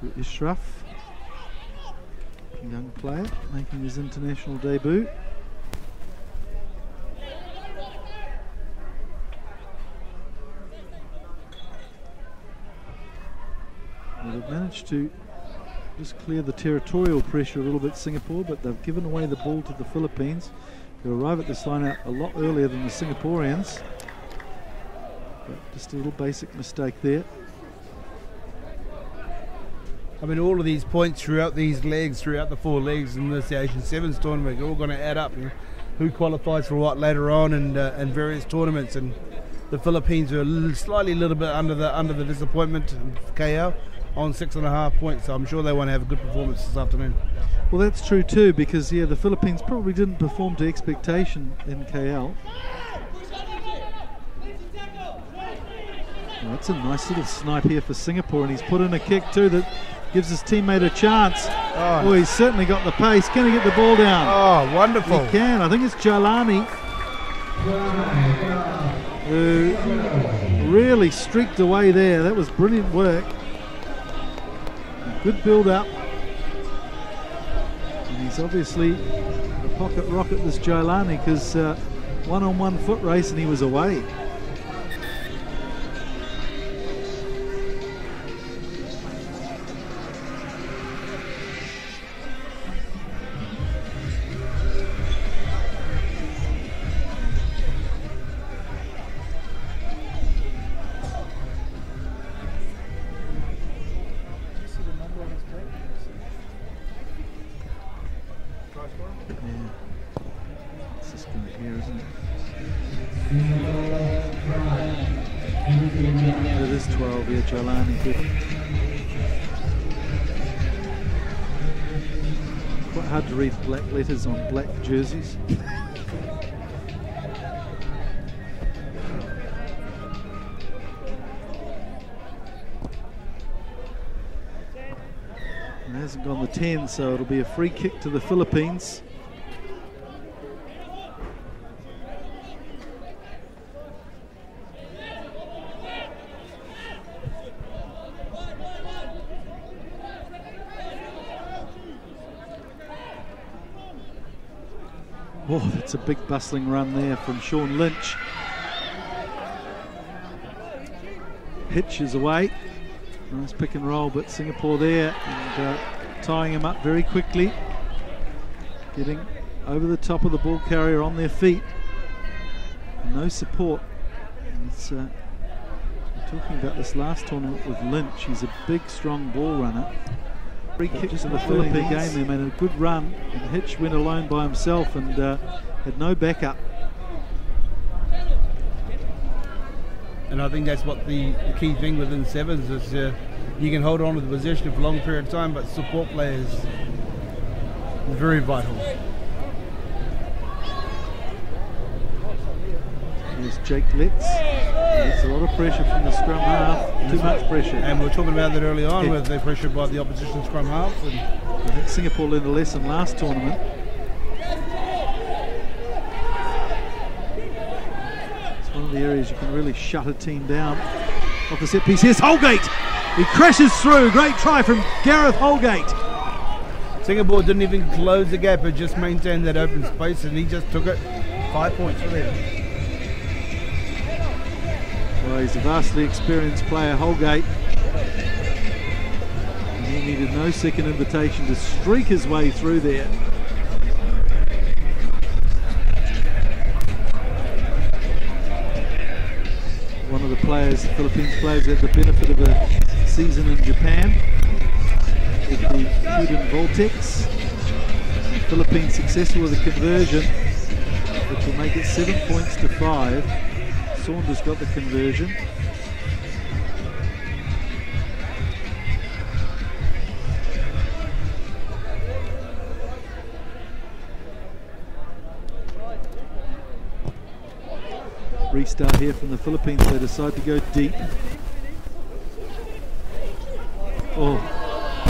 to Ishraf, a young player making his international debut. They've managed to just clear the territorial pressure a little bit, Singapore, but they've given away the ball to the Philippines, who arrive at this line out a lot earlier than the Singaporeans. But just a little basic mistake there. I mean, all of these points throughout these legs, throughout the 4 legs in this Asian Sevens tournament, are all going to add up. You know, who qualifies for what later on in various tournaments, and the Philippines are slightly a little bit under the disappointment of KL on 6.5 points. So I'm sure they want to have a good performance this afternoon. Well, that's true too, because yeah, the Philippines probably didn't perform to expectation in KL. Well, that's a nice little snipe here for Singapore, and he's put in a kick too that gives his teammate a chance. Oh, he's certainly got the pace. Can he get the ball down? Oh, wonderful. He can. I think it's Jalani who really streaked away there. That was brilliant work. Good build-up. And he's obviously a pocket rocket, this Jalani, because one-on-one foot race and he was away. Quite hard to read black letters on black jerseys. It hasn't gone the 10, so it'll be a free kick to the Philippines. Oh, that's a big bustling run there from Sean Lynch. Hitch is away. Nice pick and roll, but Singapore there and tying him up very quickly. Getting over the top of the ball carrier on their feet. No support. It's, we're talking about this last tournament with Lynch. He's a big, strong ball runner. Free kick to the Philippine game. They made a good run, and Hitch went alone by himself and had no backup. And I think that's what the key thing within Sevens is. You can hold on to the position for a long period of time, but support players is very vital. There's Jake Letts. There's a lot of pressure from the scrum half. Too much pressure. And we were talking about that early on with the pressure by the opposition scrum half. And I think Singapore learned a lesson last tournament. It's one of the areas you can really shut a team down. Off the set piece, here's Holgate. He crashes through. Great try from Gareth Holgate. Singapore didn't even close the gap, it just maintained that open space, and he just took it. 5 points for them. Well, he's a vastly experienced player, Holgate. And he needed no second invitation to streak his way through there. One of the players, the Philippines players, had the benefit of a season in Japan with the Uden Voltex. The Philippines successful with a conversion, which will make it 7 points to 5. Saunders got the conversion. Restart here from the Philippines. They decide to go deep. Oh,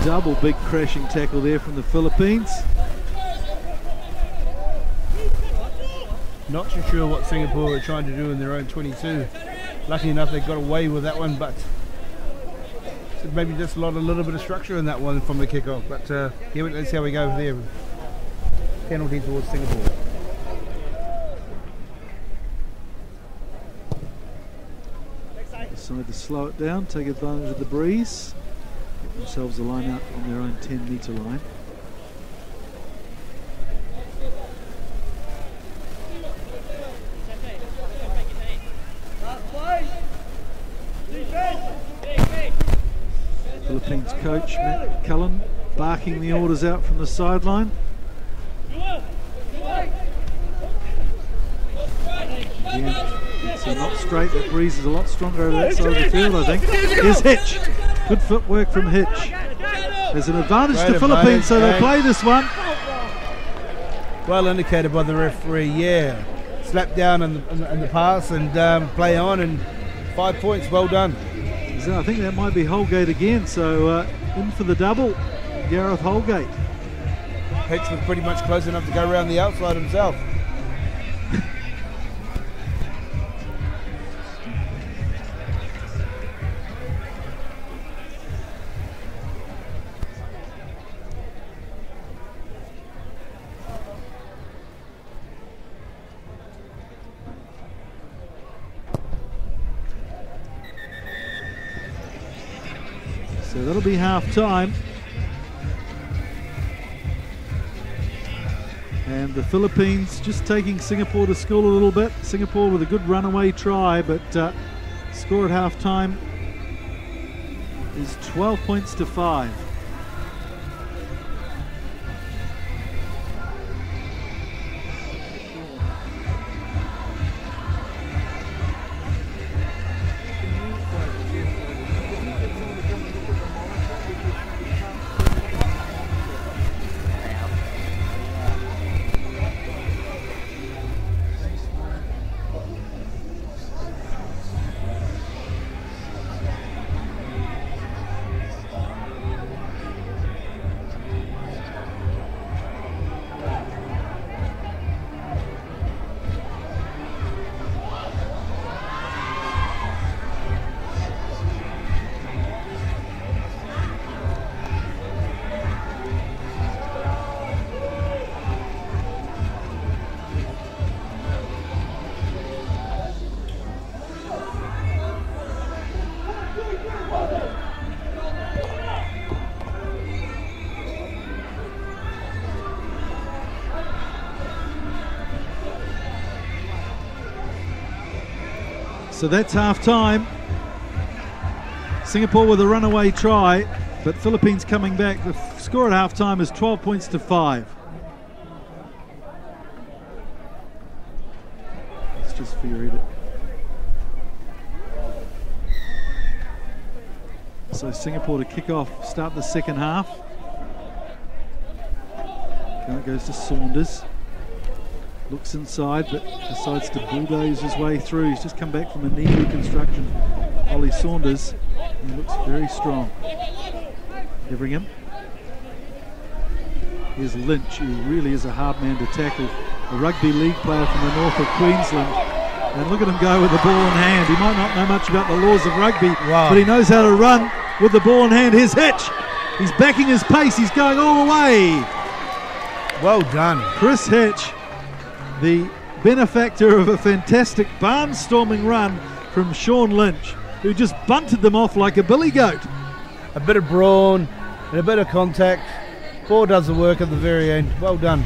double big crashing tackle there from the Philippines. Not too sure what Singapore were trying to do in their own 22. Lucky enough they got away with that one, but maybe just a little bit of structure in that one from the kick-off. But let's see how we go there. Penalty towards Singapore. Decide to slow it down, take advantage of the breeze, get themselves a line out on their own 10-metre line. Philippines coach Matt Cullen barking the orders out from the sideline. Again, it's not straight. That breeze is a lot stronger over that side of the field, I think. Here's Hitch. Good footwork from Hitch. There's an advantage to Philippines, so they'll play this one. Well indicated by the referee, yeah. Slap down in the pass and play on, and 5 points, well done. So I think that might be Holgate again, so in for the double, Gareth Holgate. Hitch was pretty much close enough to go around the outside himself. So that'll be half time. And the Philippines just taking Singapore to school a little bit. Singapore with a good runaway try, but score at half time is 12 points to 5. So that's half time. Singapore with a runaway try, but Philippines coming back. The score at half time is 12 points to 5. It's just for your edit. So Singapore to kick off, start the second half. Now it goes to Saunders. Looks inside, but decides to bulldoze his way through. He's just come back from a knee reconstruction. Ollie Saunders. He looks very strong. Everingham. Here's Lynch, who really is a hard man to tackle. A rugby league player from the north of Queensland. And look at him go with the ball in hand. He might not know much about the laws of rugby, but he knows how to run with the ball in hand. Here's Hitch. He's backing his pace. He's going all the way. Well done. Chris Hitch, the benefactor of a fantastic barnstorming run from Sean Lynch, who just bunted them off like a billy goat. A bit of brawn and a bit of contact. Ball does the work at the very end. Well done.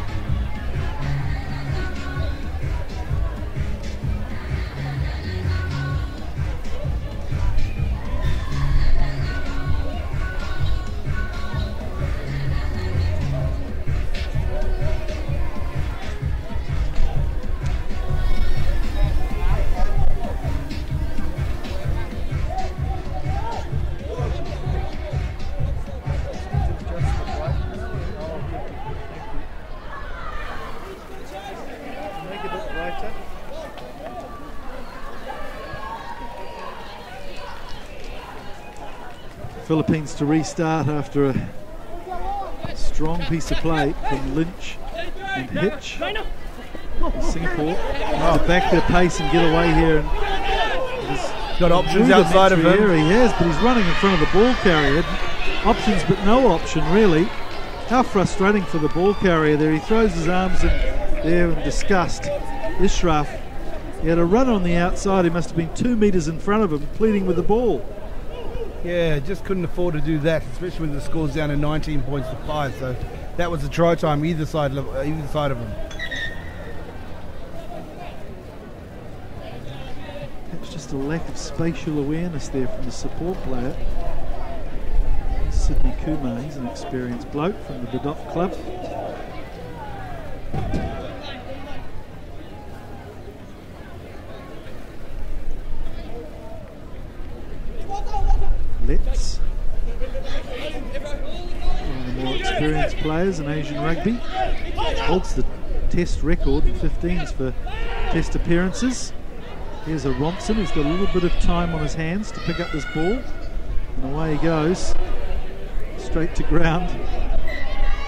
Philippines to restart after a strong piece of play from Lynch and Hitch. Singapore to back their pace and get away here. And got options outside of him. He has, but he's running in front of the ball carrier. Options, but no option really. How frustrating for the ball carrier there. He throws his arms in there in disgust. Ishraf, he had a run on the outside. He must have been 2 metres in front of him, pleading with the ball. Yeah, just couldn't afford to do that, especially when the score's down to 19 points to 5. So that was a try time either side of him. It's just a lack of spatial awareness there from the support player. Sydney Kumar, he's an experienced bloke from the Bedok club. Let's one of the more experienced players in Asian rugby, holds the test record in 15s for test appearances. Here's a Ronson who's got a little bit of time on his hands to pick up this ball, and away he goes, straight to ground,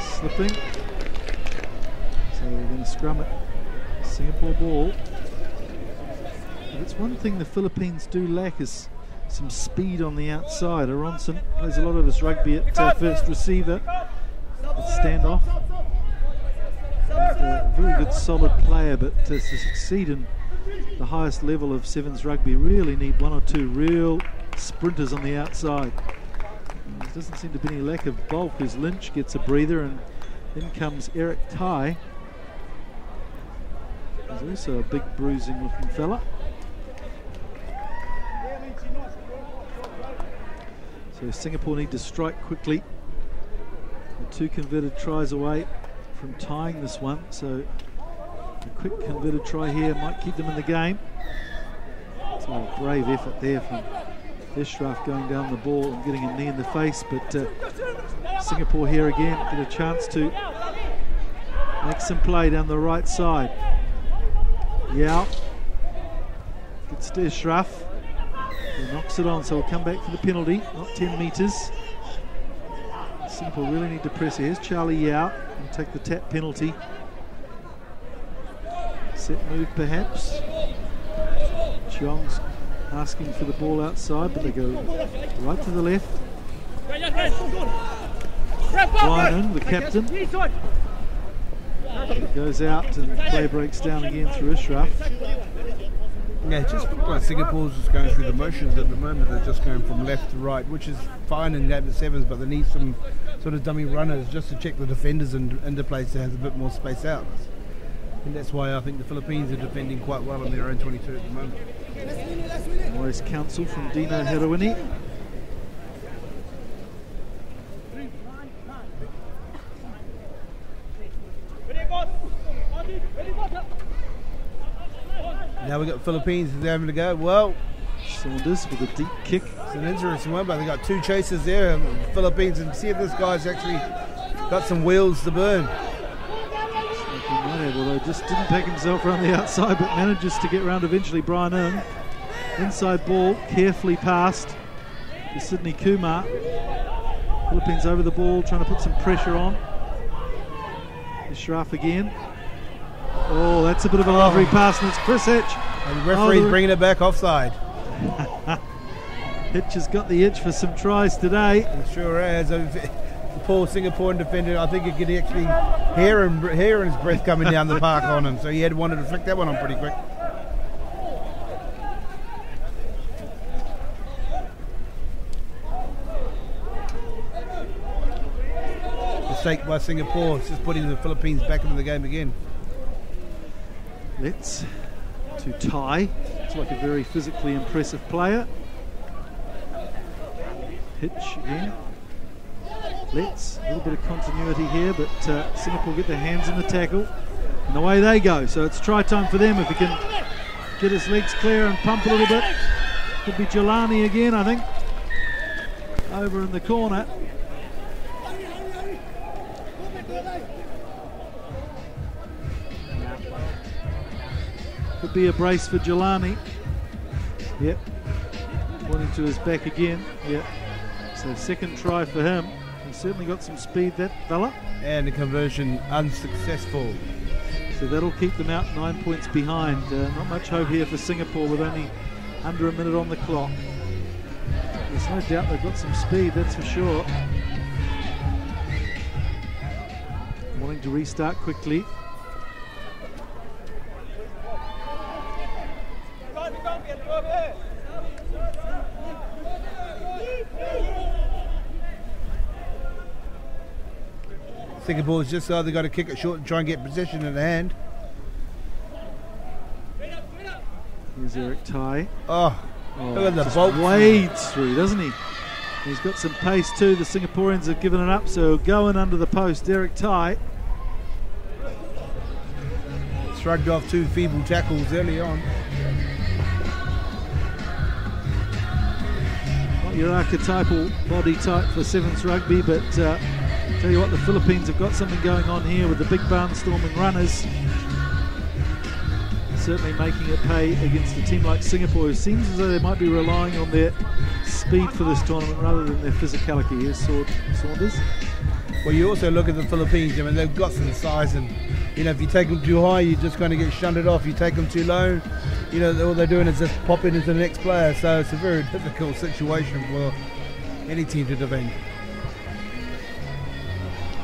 slipping. So we're going to scrum it, Singapore ball. But it's one thing the Philippines do lack is some speed on the outside. Aronson plays a lot of his rugby at first receiver, at standoff. And, a very good solid player, but to succeed in the highest level of Sevens rugby really need 1 or 2 real sprinters on the outside. There doesn't seem to be any lack of bulk as Lynch gets a breather, and in comes Eric Tai. He's also a big bruising looking fella. So Singapore need to strike quickly. The 2 converted tries away from tying this one, so a quick converted try here might keep them in the game. It's a brave effort there from Ishraf going down the ball and getting a knee in the face, but Singapore here again get a chance to make some play down the right side. Yao gets to Ishraf. He knocks it on, so we'll come back for the penalty, not 10 metres. Singapore really need to press. Here's Charlie Yao and take the tap penalty. Set move perhaps. Chiong's asking for the ball outside, but they go right to the left. Ryan, the captain, goes out and play breaks down again through Ishraf. Yeah, just like Singapore's just going through the motions at the moment. They're just going from left to right, which is fine in the sevens, but they need some sort of dummy runners just to check the defenders into place that has a bit more space out. And that's why I think the Philippines are defending quite well on their own 22 at the moment. Wise counsel from Dino Heroini. Now we've got Philippines having to go. Well, Saunders with a deep kick. It's an interesting one, but they've got 2 chasers there, the Philippines, and see if this guy's actually got some wheels to burn. Although just didn't pack himself around the outside, but manages to get round eventually. Brian Earn, inside ball, carefully passed to Sydney Kumar. Philippines over the ball, trying to put some pressure on. Ishraf again. Oh, that's a bit of a lovely pass, and it's Chris Hitch. And the referee's bringing it back offside. Hitch has got the itch for some tries today. He sure has. The poor Singaporean defender, I think he could actually hear his breath coming down the park on him, so he had wanted to flick that one on pretty quick. Mistake by Singapore, it's just putting the Philippines back into the game again. Let's to Tai. It's like a very physically impressive player. Hitch again. Let's a little bit of continuity here, but Singapore get their hands in the tackle, and away they go. So it's try time for them if he can get his legs clear and pump a little bit. Could be Jelani again, I think, over in the corner. Could be a brace for Jelani. Yep. Pointing to his back again. Yep. So second try for him. He's certainly got some speed, that fella. And the conversion unsuccessful. So that'll keep them out 9 points behind. Not much hope here for Singapore with only under a minute on the clock. There's no doubt they've got some speed, that's for sure. Wanting to restart quickly. Singapore's just either got to kick it short and try and get possession in the hand. Here's Eric Tai. Oh, look at the bolt. Wades through, doesn't he? He's got some pace too. The Singaporeans have given it up, so going under the post, Eric Tai. Shrugged off 2 feeble tackles early on. Not your archetypal body type for Sevens rugby, but tell you what, the Philippines have got something going on here with the big barnstorming runners. Certainly making it pay against a team like Singapore, who seems as though they might be relying on their speed for this tournament rather than their physicality. Here's Saunders. Well, you also look at the Philippines. I mean, they've got some size, and you know, if you take them too high, you're just going to get shunted off. You take them too low, you know, all they're doing is just pop into the next player. So it's a very difficult situation for any team to defend.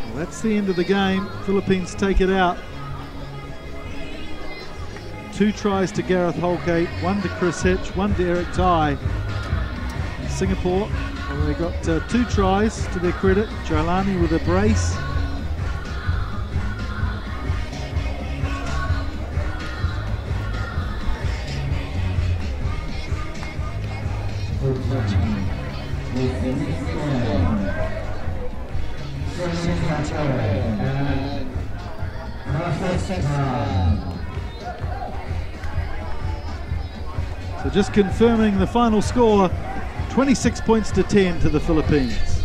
Well, that's the end of the game. Philippines take it out. 2 tries to Gareth Holgate, 1 to Chris Hitch, 1 to Eric Tai. Singapore, well, they got 2 tries to their credit. Jailani with a brace. So just confirming the final score, 26 points to 10 to the Philippines.